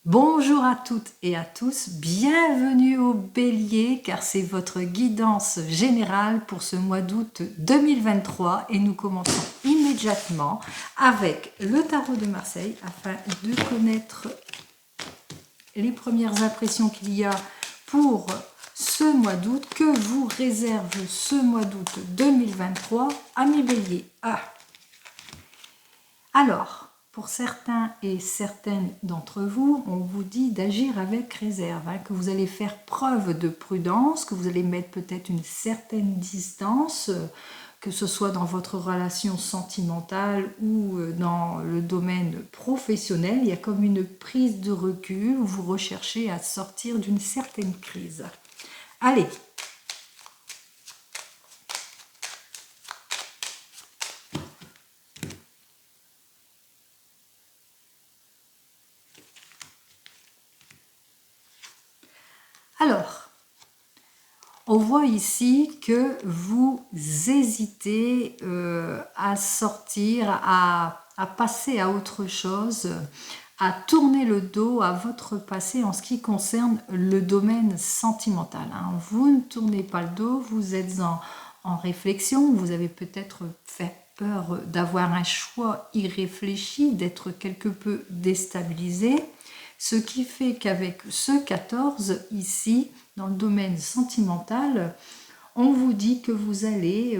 Bonjour à toutes et à tous, bienvenue au Bélier car c'est votre guidance générale pour ce mois d'août 2023 et nous commençons immédiatement avec le tarot de Marseille afin de connaître les premières impressions qu'il y a pour ce mois d'août. Que vous réserve ce mois d'août 2023, amis Bélier? Alors, pour certains et certaines d'entre vous, on vous dit d'agir avec réserve, que vous allez faire preuve de prudence, que vous allez mettre peut-être une certaine distance, que ce soit dans votre relation sentimentale ou dans le domaine professionnel. Il y a comme une prise de recul où vous recherchez à sortir d'une certaine crise. Allez! Alors, on voit ici que vous hésitez à sortir, à passer à autre chose, à tourner le dos à votre passé en ce qui concerne le domaine sentimental. Vous ne tournez pas le dos, vous êtes en réflexion, vous avez peut-être fait peur d'avoir un choix irréfléchi, d'être quelque peu déstabilisé. Ce qui fait qu'avec ce 14 ici, dans le domaine sentimental, on vous dit que vous allez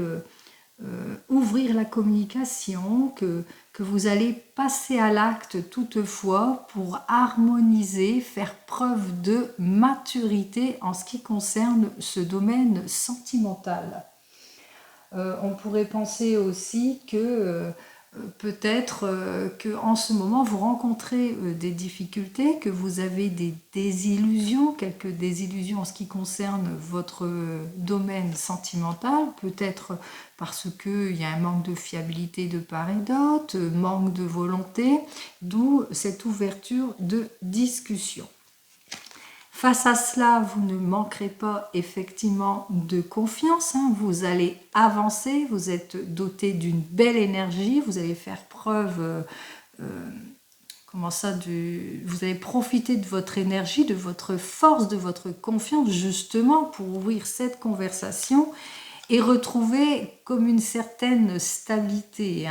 ouvrir la communication, que vous allez passer à l'acte toutefois pour harmoniser, faire preuve de maturité en ce qui concerne ce domaine sentimental. On pourrait penser aussi que peut-être qu'en ce moment vous rencontrez des difficultés, que vous avez des désillusions, quelques désillusions en ce qui concerne votre domaine sentimental, peut-être parce qu'il y a un manque de fiabilité de part et d'autre, manque de volonté, d'où cette ouverture de discussion. Face à cela, vous ne manquerez pas effectivement de confiance, vous allez avancer, vous êtes doté d'une belle énergie, vous allez faire preuve, vous allez profiter de votre énergie, de votre force, de votre confiance justement pour ouvrir cette conversation et retrouver comme une certaine stabilité,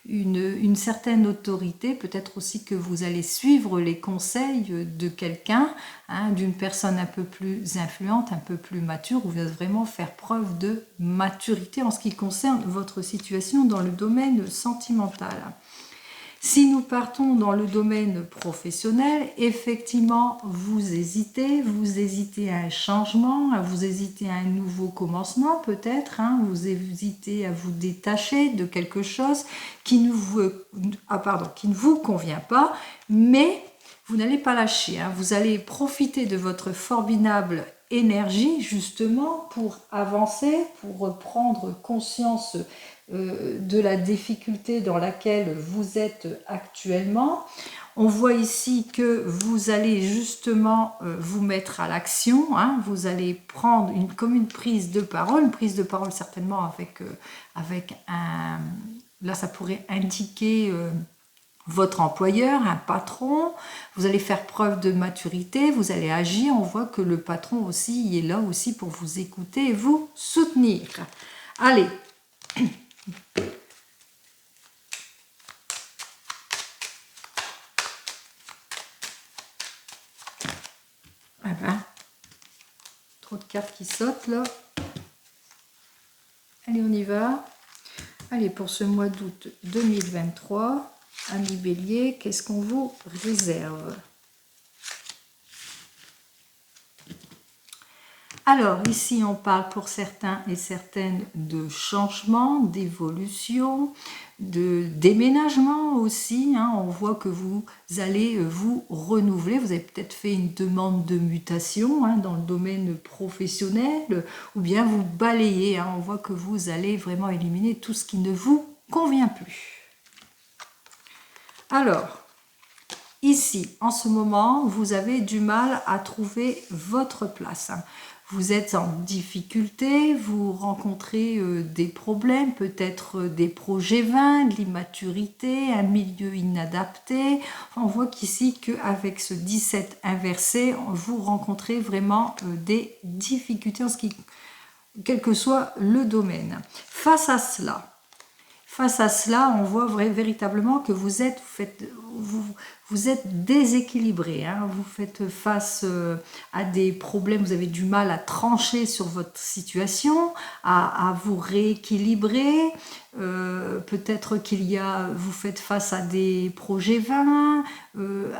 une certaine autorité, peut-être aussi que vous allez suivre les conseils de quelqu'un, d'une personne un peu plus influente, un peu plus mature, où vous allez vraiment faire preuve de maturité en ce qui concerne votre situation dans le domaine sentimental. Si nous partons dans le domaine professionnel, effectivement, vous hésitez à un changement, vous hésitez à un nouveau commencement peut-être, vous hésitez à vous détacher de quelque chose qui ne vous convient pas, mais vous n'allez pas lâcher, vous allez profiter de votre formidable énergie justement pour avancer, pour reprendre conscience de la difficulté dans laquelle vous êtes actuellement. On voit ici que vous allez justement vous mettre à l'action, vous allez prendre comme une prise de parole certainement avec un... Là, ça pourrait indiquer votre employeur, un patron. Vous allez faire preuve de maturité, vous allez agir. On voit que le patron aussi il est là aussi pour vous écouter et vous soutenir. Allez. Trop de cartes qui sautent là. Allez, on y va. Allez, pour ce mois d'août 2023, amis Bélier, qu'est-ce qu'on vous réserve? Alors, ici, on parle pour certains et certaines de changement, d'évolution, de déménagement aussi. On voit que vous allez vous renouveler. Vous avez peut-être fait une demande de mutation dans le domaine professionnel ou bien vous balayez. On voit que vous allez vraiment éliminer tout ce qui ne vous convient plus. Alors, ici, en ce moment, vous avez du mal à trouver votre place. Vous êtes en difficulté, vous rencontrez des problèmes, peut-être des projets vains, de l'immaturité, un milieu inadapté. On voit qu'ici, qu'avec ce 17 inversé, vous rencontrez vraiment des difficultés, en ce qui, quel que soit le domaine. Face à cela, on voit véritablement que vous êtes déséquilibré. Hein. Vous faites face à des problèmes, vous avez du mal à trancher sur votre situation, à vous rééquilibrer. Peut-être vous faites face à des projets vains,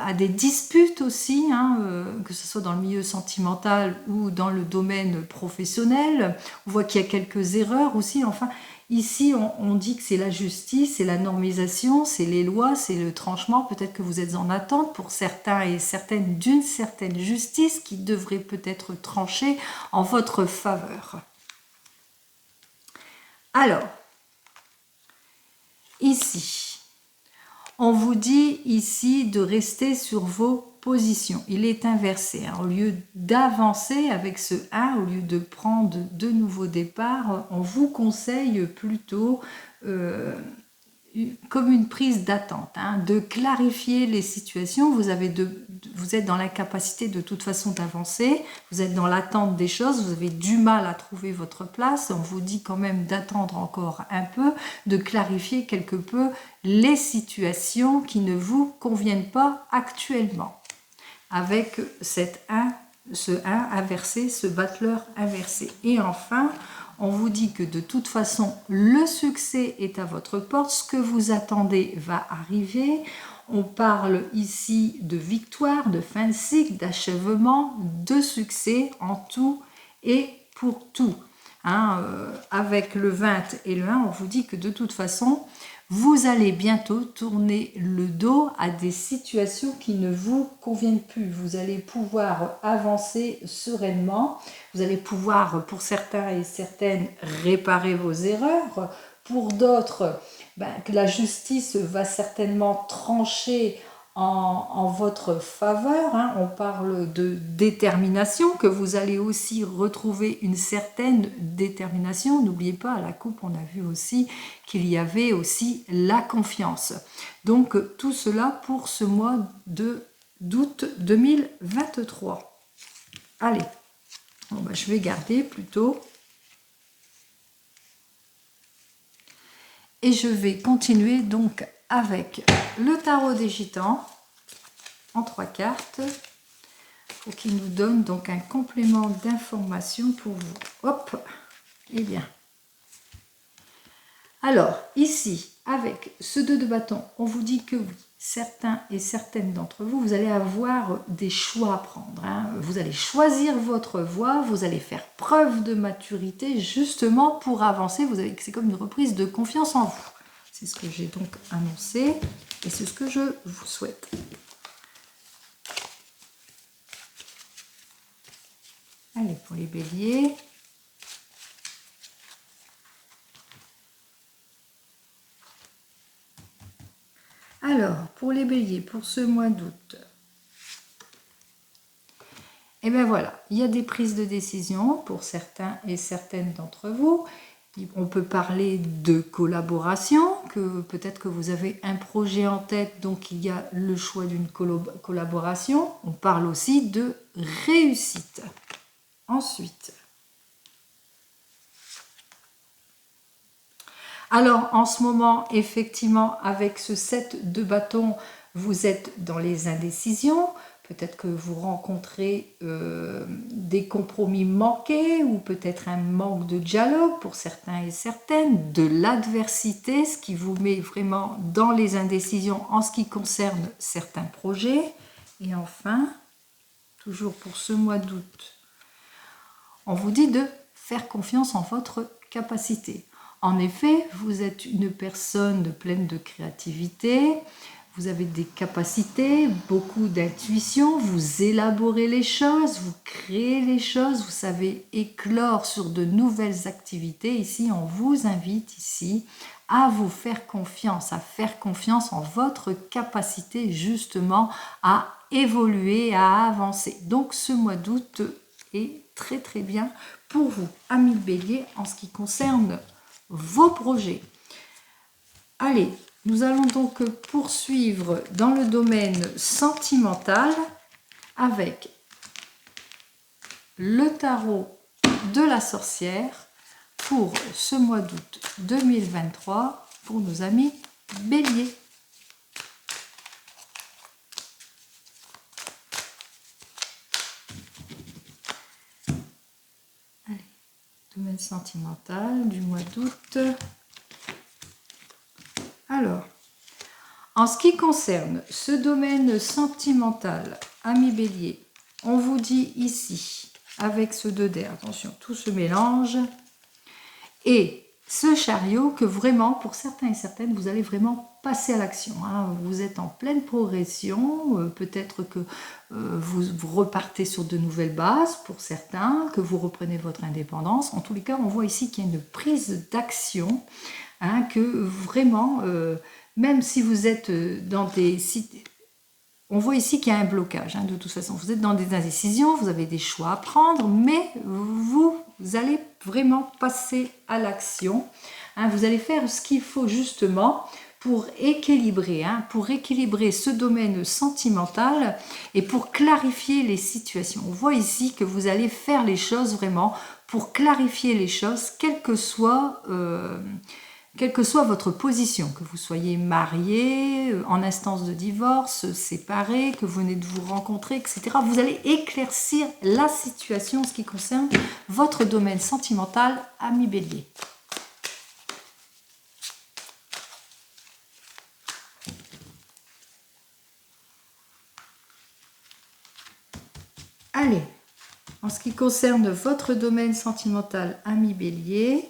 à des disputes aussi, hein, que ce soit dans le milieu sentimental ou dans le domaine professionnel. On voit qu'il y a quelques erreurs aussi, enfin. Ici, on dit que c'est la justice, c'est la normalisation, c'est les lois, c'est le tranchement. Peut-être que vous êtes en attente pour certains et certaines d'une certaine justice qui devrait peut-être trancher en votre faveur. Alors, ici, on vous dit ici de rester sur vos position. Il est inversé. Hein. Au lieu d'avancer avec ce 1, au lieu de prendre de nouveaux départs, on vous conseille plutôt comme une prise d'attente, hein, de clarifier les situations. Vous êtes dans l'incapacité de toute façon d'avancer, vous êtes dans l'attente des choses, vous avez du mal à trouver votre place. On vous dit quand même d'attendre encore un peu, de clarifier quelque peu les situations qui ne vous conviennent pas actuellement. Avec ce 1 inversé, ce battleur inversé. Et enfin, on vous dit que de toute façon, le succès est à votre porte, ce que vous attendez va arriver. On parle ici de victoire, de fin de cycle, d'achèvement, de succès en tout et pour tout. Hein, avec le 20 et le 1, on vous dit que de toute façon, vous allez bientôt tourner le dos à des situations qui ne vous conviennent plus. Vous allez pouvoir avancer sereinement. Vous allez pouvoir, pour certains et certaines, réparer vos erreurs. Pour d'autres, que la justice va certainement trancher en votre faveur. Hein. On parle de détermination, que vous allez aussi retrouver une certaine détermination. N'oubliez pas, à la coupe, on a vu aussi qu'il y avait aussi la confiance. Donc, tout cela pour ce mois d'août 2023. Allez, je vais garder plutôt. Et je vais continuer donc avec le tarot des gitans en 3 cartes pour qu'il nous donne donc un complément d'information pour vous. Hop, et bien. Alors, ici, avec ce 2 de bâton, on vous dit que oui, certains et certaines d'entre vous, vous allez avoir des choix à prendre. Hein. Vous allez choisir votre voie, vous allez faire preuve de maturité justement pour avancer. C'est comme une reprise de confiance en vous. C'est ce que j'ai donc annoncé et c'est ce que je vous souhaite. Allez, pour les béliers. Alors, pour les béliers, pour ce mois d'août, et bien voilà, il y a des prises de décision pour certains et certaines d'entre vous. On peut parler de collaboration, que peut-être que vous avez un projet en tête, donc il y a le choix d'une collaboration. On parle aussi de réussite. Ensuite, alors en ce moment, effectivement, avec ce 7 de bâton, vous êtes dans les indécisions. Peut-être que vous rencontrez des compromis manqués ou peut-être un manque de dialogue pour certains et certaines, de l'adversité, ce qui vous met vraiment dans les indécisions en ce qui concerne certains projets. Et enfin, toujours pour ce mois d'août, on vous dit de faire confiance en votre capacité. En effet, vous êtes une personne pleine de créativité. Vous avez des capacités, beaucoup d'intuition, vous élaborez les choses, vous créez les choses, vous savez éclore sur de nouvelles activités. Ici, on vous invite ici à vous faire confiance, à faire confiance en votre capacité justement à évoluer, à avancer. Donc ce mois d'août est très très bien pour vous, amis Bélier, en ce qui concerne vos projets. Allez, nous allons donc poursuivre dans le domaine sentimental avec le tarot de la sorcière pour ce mois d'août 2023 pour nos amis Bélier. Allez, domaine sentimental du mois d'août. Alors, en ce qui concerne ce domaine sentimental, amis Bélier, on vous dit ici, avec ce 2D, attention, tout se mélange, et ce chariot que vraiment, pour certains et certaines, vous allez vraiment passer à l'action. Hein. Vous êtes en pleine progression, peut-être que vous repartez sur de nouvelles bases pour certains, que vous reprenez votre indépendance. En tous les cas, on voit ici qu'il y a une prise d'action, hein, que vraiment, même si vous êtes dans des sites... On voit ici qu'il y a un blocage, hein, de toute façon. Vous êtes dans des indécisions, vous avez des choix à prendre, mais vous allez vraiment passer à l'action. Hein, vous allez faire ce qu'il faut justement pour équilibrer ce domaine sentimental et pour clarifier les situations. On voit ici que vous allez faire les choses vraiment pour clarifier les choses, quelle que soit votre position, que vous soyez marié, en instance de divorce, séparé, que vous venez de vous rencontrer, etc. Vous allez éclaircir la situation en ce qui concerne votre domaine sentimental, ami Bélier. Allez, en ce qui concerne votre domaine sentimental, ami Bélier,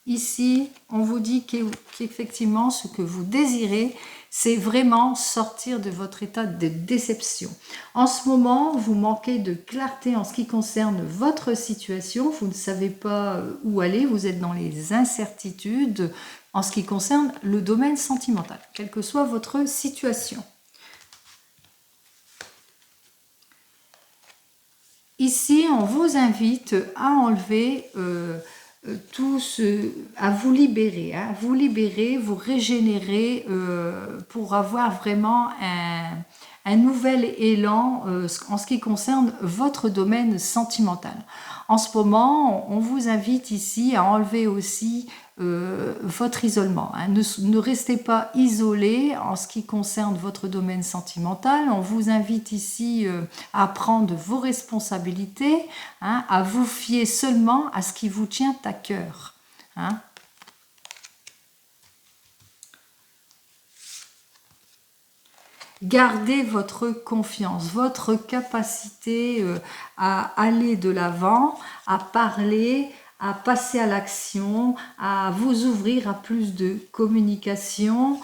ici, on vous dit qu'effectivement, ce que vous désirez, c'est vraiment sortir de votre état de déception. En ce moment, vous manquez de clarté en ce qui concerne votre situation. Vous ne savez pas où aller. Vous êtes dans les incertitudes en ce qui concerne le domaine sentimental, quelle que soit votre situation. Ici, on vous invite à enlever... à vous libérer, vous régénérer pour avoir vraiment un nouvel élan en ce qui concerne votre domaine sentimental. En ce moment, on vous invite ici à enlever aussi votre isolement. Hein. Ne restez pas isolé en ce qui concerne votre domaine sentimental. On vous invite ici à prendre vos responsabilités, hein, à vous fier seulement à ce qui vous tient à cœur. Hein. Gardez votre confiance, votre capacité à aller de l'avant, à parler, à passer à l'action, à vous ouvrir à plus de communication,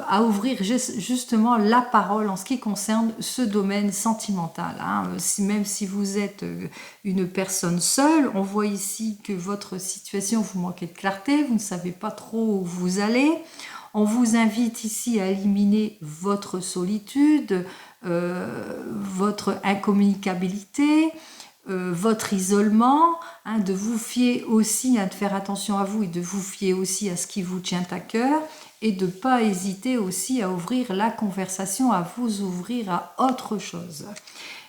à ouvrir justement la parole en ce qui concerne ce domaine sentimental. Hein. Même si vous êtes une personne seule, on voit ici que votre situation, vous manquez de clarté, vous ne savez pas trop où vous allez. On vous invite ici à éliminer votre solitude, votre incommunicabilité, votre isolement, hein, de vous fier aussi, hein, de faire attention à vous et de vous fier aussi à ce qui vous tient à cœur et de ne pas hésiter aussi à ouvrir la conversation, à vous ouvrir à autre chose.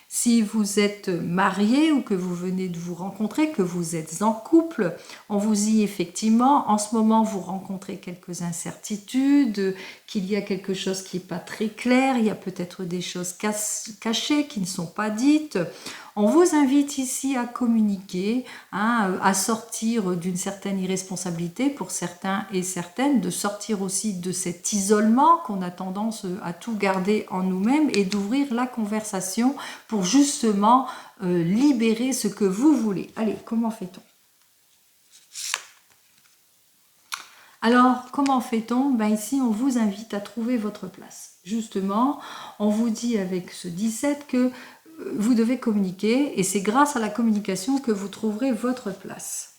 Si vous êtes marié ou que vous venez de vous rencontrer, que vous êtes en couple, on vous dit effectivement, en ce moment vous rencontrez quelques incertitudes, qu'il y a quelque chose qui n'est pas très clair, il y a peut-être des choses cachées qui ne sont pas dites. On vous invite ici à communiquer, hein, à sortir d'une certaine irresponsabilité pour certains et certaines, de sortir aussi de cet isolement qu'on a tendance à tout garder en nous-mêmes et d'ouvrir la conversation pour justement libérer ce que vous voulez. Allez, comment fait-on ? Alors, comment fait-on? Ben ici, on vous invite à trouver votre place. Justement, on vous dit avec ce 17 que vous devez communiquer et c'est grâce à la communication que vous trouverez votre place.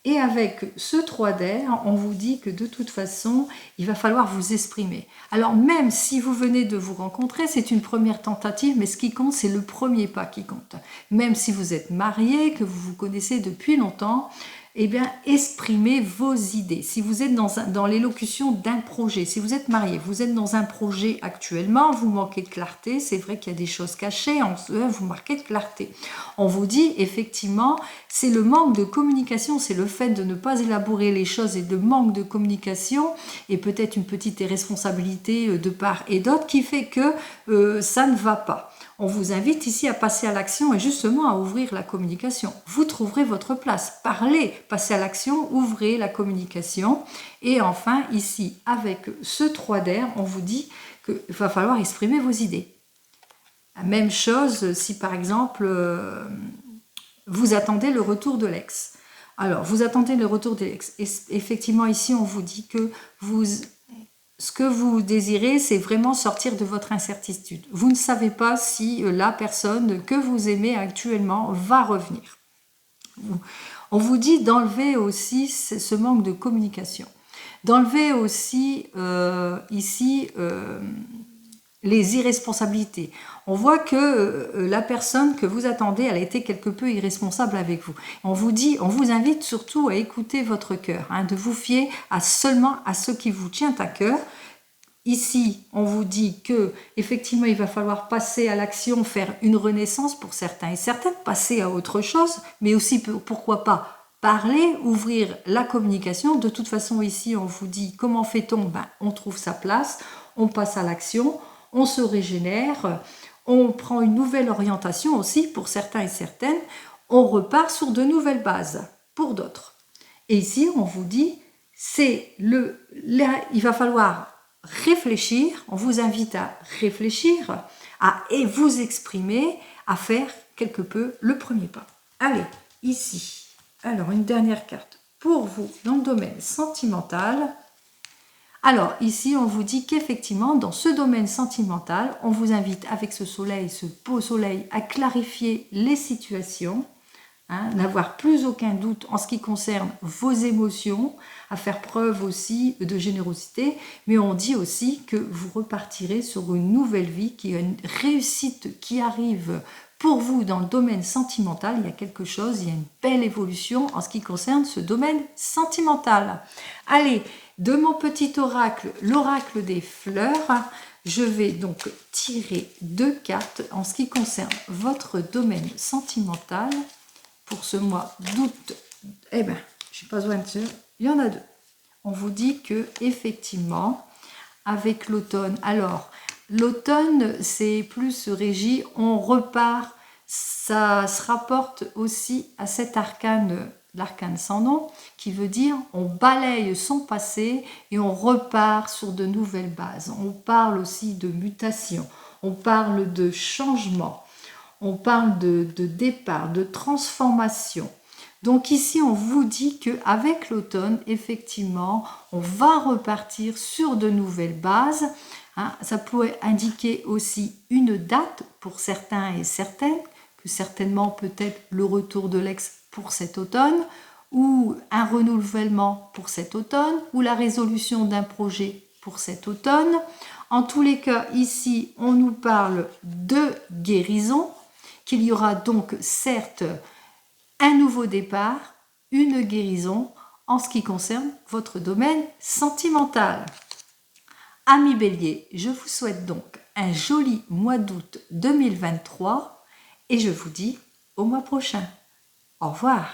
Et avec ce 3 d'air, on vous dit que de toute façon, il va falloir vous exprimer. Alors même si vous venez de vous rencontrer, c'est une première tentative, mais ce qui compte, c'est le premier pas qui compte. Même si vous êtes marié, que vous vous connaissez depuis longtemps, eh bien, exprimez vos idées. Si vous êtes dans l'élocution d'un projet, si vous êtes marié, vous êtes dans un projet actuellement, vous manquez de clarté, c'est vrai qu'il y a des choses cachées, vous manquez de clarté. On vous dit, effectivement, c'est le manque de communication, c'est le fait de ne pas élaborer les choses et le manque de communication, et peut-être une petite irresponsabilité de part et d'autre qui fait que ça ne va pas. On vous invite ici à passer à l'action et justement à ouvrir la communication. Vous trouverez votre place. Parlez, passez à l'action, ouvrez la communication. Et enfin, ici, avec ce 3 d'air, on vous dit qu'il va falloir exprimer vos idées. La même chose si par exemple, vous attendez le retour de l'ex. Alors, vous attendez le retour de l'ex. Effectivement, ici, on vous dit que ce que vous désirez, c'est vraiment sortir de votre incertitude. Vous ne savez pas si la personne que vous aimez actuellement va revenir. On vous dit d'enlever aussi ce manque de communication. D'enlever aussi ici les irresponsabilités. On voit que la personne que vous attendez, elle a été quelque peu irresponsable avec vous. On vous invite surtout à écouter votre cœur, de vous fier seulement à ce qui vous tient à cœur. Ici, on vous dit que effectivement, il va falloir passer à l'action, faire une renaissance pour certains et certaines, passer à autre chose, mais aussi pourquoi pas parler, ouvrir la communication. De toute façon, ici, on vous dit comment fait-on? On trouve sa place, on passe à l'action, on se régénère, on prend une nouvelle orientation aussi pour certains et certaines, on repart sur de nouvelles bases pour d'autres. Et ici, on vous dit, il va falloir réfléchir, on vous invite à réfléchir, et vous exprimer, à faire quelque peu le premier pas. Allez, ici, alors une dernière carte pour vous dans le domaine sentimental. Alors ici, on vous dit qu'effectivement, dans ce domaine sentimental, on vous invite avec ce soleil, ce beau soleil, à clarifier les situations, n'avoir plus aucun doute en ce qui concerne vos émotions, à faire preuve aussi de générosité, mais on dit aussi que vous repartirez sur une nouvelle vie, qu'il y a une réussite qui arrive pour vous dans le domaine sentimental. Il y a quelque chose, il y a une belle évolution en ce qui concerne ce domaine sentimental. Allez, de mon petit oracle, l'oracle des fleurs, je vais donc tirer 2 cartes en ce qui concerne votre domaine sentimental pour ce mois d'août. Eh bien, je n'ai pas besoin de ça, il y en a 2. On vous dit que effectivement, avec l'automne, alors l'automne c'est plus régi, on repart, ça se rapporte aussi à cet arcane, l'arcane sans nom, qui veut dire on balaye son passé et on repart sur de nouvelles bases. On parle aussi de mutation, on parle de changement, on parle de départ, de transformation. Donc ici, on vous dit qu'avec l'automne, effectivement, on va repartir sur de nouvelles bases. Ça pourrait indiquer aussi une date pour certains et certaines, que certainement peut-être le retour de l'ex pour cet automne, ou un renouvellement pour cet automne, ou la résolution d'un projet pour cet automne. En tous les cas, ici, on nous parle de guérison, qu'il y aura donc certes un nouveau départ, une guérison en ce qui concerne votre domaine sentimental. Amis Bélier, je vous souhaite donc un joli mois d'août 2023 et je vous dis au mois prochain. Au revoir.